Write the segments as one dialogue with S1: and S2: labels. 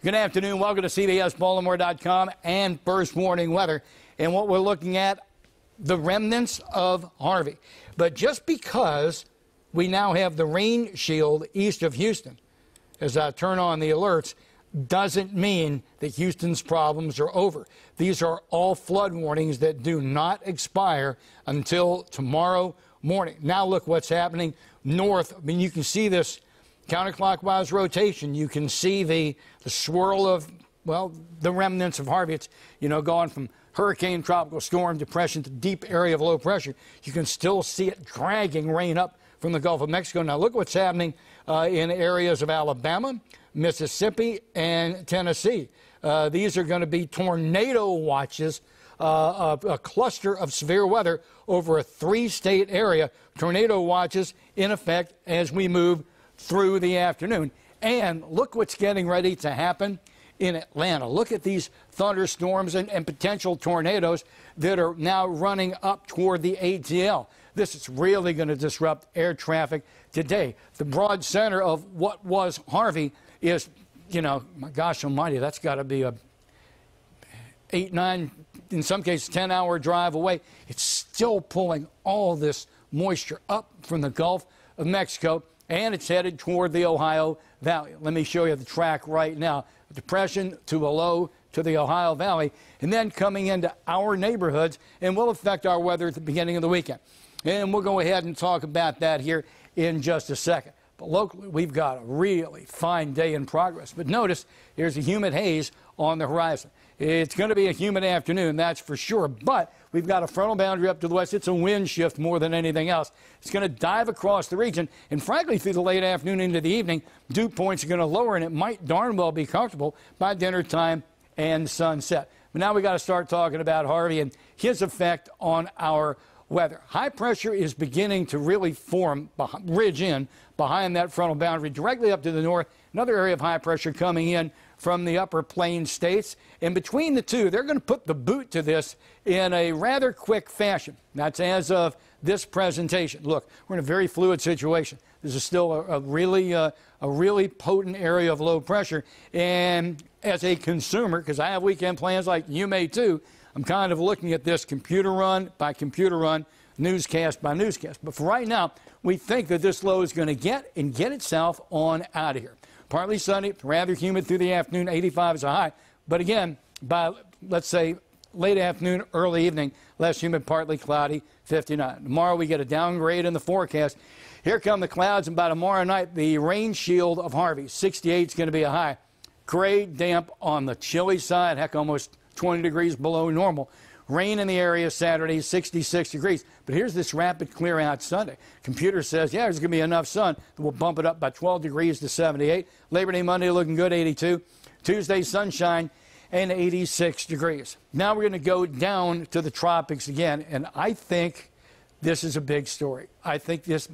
S1: Good afternoon. Welcome to CBSBaltimore.com and First Warning Weather. And what we're looking at, the remnants of Harvey. But just because we now have the rain shield east of Houston, as I turn on the alerts, doesn't mean that Houston's problems are over. These are all flood warnings that do not expire until tomorrow morning. Now look what's happening north. I mean, you can see this counterclockwise rotation. You can see the swirl of, well, the remnants of Harvey. It's, going from hurricane, tropical storm, depression to deep area of low pressure. You can still see it dragging rain up from the Gulf of Mexico. Now look what's happening in areas of Alabama, Mississippi, and Tennessee. These are going to be tornado watches, a cluster of severe weather over a 3-state area. Tornado watches in effect as we move through the afternoon. And look what's getting ready to happen in Atlanta. Look at these thunderstorms and potential tornadoes that are now running up toward the ATL. This is really going to disrupt air traffic today. The broad center of what was Harvey is, my gosh almighty, that's got to be a 8, 9, in some cases 10-hour drive away. It's still pulling all this moisture up from the Gulf of Mexico, and it's headed toward the Ohio Valley. Let me show you the track right now. A depression to a low to the Ohio Valley, and then coming into our neighborhoods, and will affect our weather at the beginning of the weekend. And we'll go ahead and talk about that here in just a second. But locally, we've got a really fine day in progress. But notice, there's a humid haze on the horizon. It's going to be a humid afternoon, that's for sure. But we've got a frontal boundary up to the west. It's a wind shift more than anything else. It's going to dive across the region. And frankly, through the late afternoon into the evening, dew points are going to lower, and it might darn well be comfortable by dinner time and sunset. But now we've got to start talking about Harvey and his effect on our weather. High pressure is beginning to really form, ridge in behind that frontal boundary directly up to the north. Another area of high pressure coming in from the upper plain states. And between the two, they're going to put the boot to this in a rather quick fashion. That's as of this presentation. Look, we're in a very fluid situation. This is still a really potent area of low pressure. And as a consumer, because I have weekend plans like you may too, I'm kind of looking at this computer run by computer run, newscast by newscast. But for right now, we think that this low is going to get itself on out of here. Partly sunny, rather humid through the afternoon, 85 is a high. But again, by, let's say, late afternoon, early evening, less humid, partly cloudy, 59. Tomorrow we get a downgrade in the forecast. Here come the clouds, and by tomorrow night, the rain shield of Harvey, 68 is going to be a high. Gray, damp on the chilly side, heck, almost 20 degrees below normal. Rain in the area Saturday, 66 degrees. But here's this rapid clear out Sunday. Computer says, yeah, there's going to be enough sun that we'll bump it up by 12 degrees to 78. Labor Day Monday looking good, 82. Tuesday, sunshine and 86 degrees. Now we're going to go down to the tropics again, and I think this is a big story. I think this...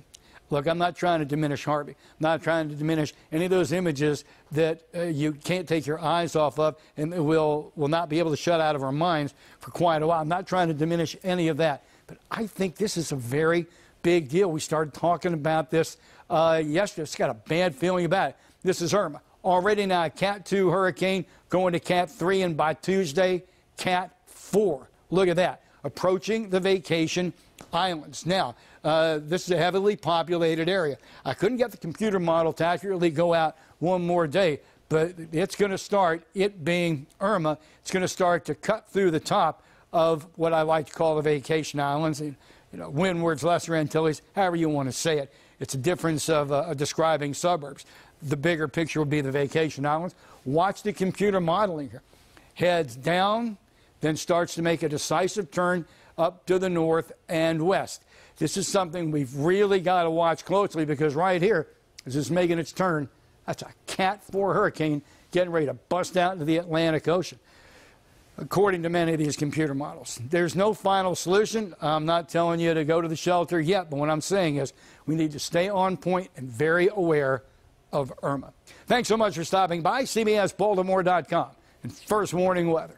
S1: Look, I'm not trying to diminish Harvey. I'm not trying to diminish any of those images that you can't take your eyes off of and will not be able to shut out of our minds for quite a while. I'm not trying to diminish any of that. But I think this is a very big deal. We started talking about this yesterday. It's got a bad feeling about it. This is Irma. Already now a Cat 2 hurricane going to Cat 3, and by Tuesday, Cat 4. Look at that. Approaching the vacation islands. Now, this is a heavily populated area. I couldn't get the computer model to accurately go out one more day, but it's going to start, it being Irma, it's going to start to cut through the top of what I like to call the vacation islands, windwards, Lesser Antilles, however you want to say it. It's a difference of describing suburbs. The bigger picture will be the vacation islands. Watch the computer modeling here. Heads down, then starts to make a decisive turn up to the north and west. This is something we've really got to watch closely, because right here, as it's making its turn, that's a Cat 4 hurricane getting ready to bust out into the Atlantic Ocean, according to many of these computer models. There's no final solution. I'm not telling you to go to the shelter yet, but what I'm saying is we need to stay on point and very aware of Irma. Thanks so much for stopping by. CBSBaltimore.com and First Warning Weather.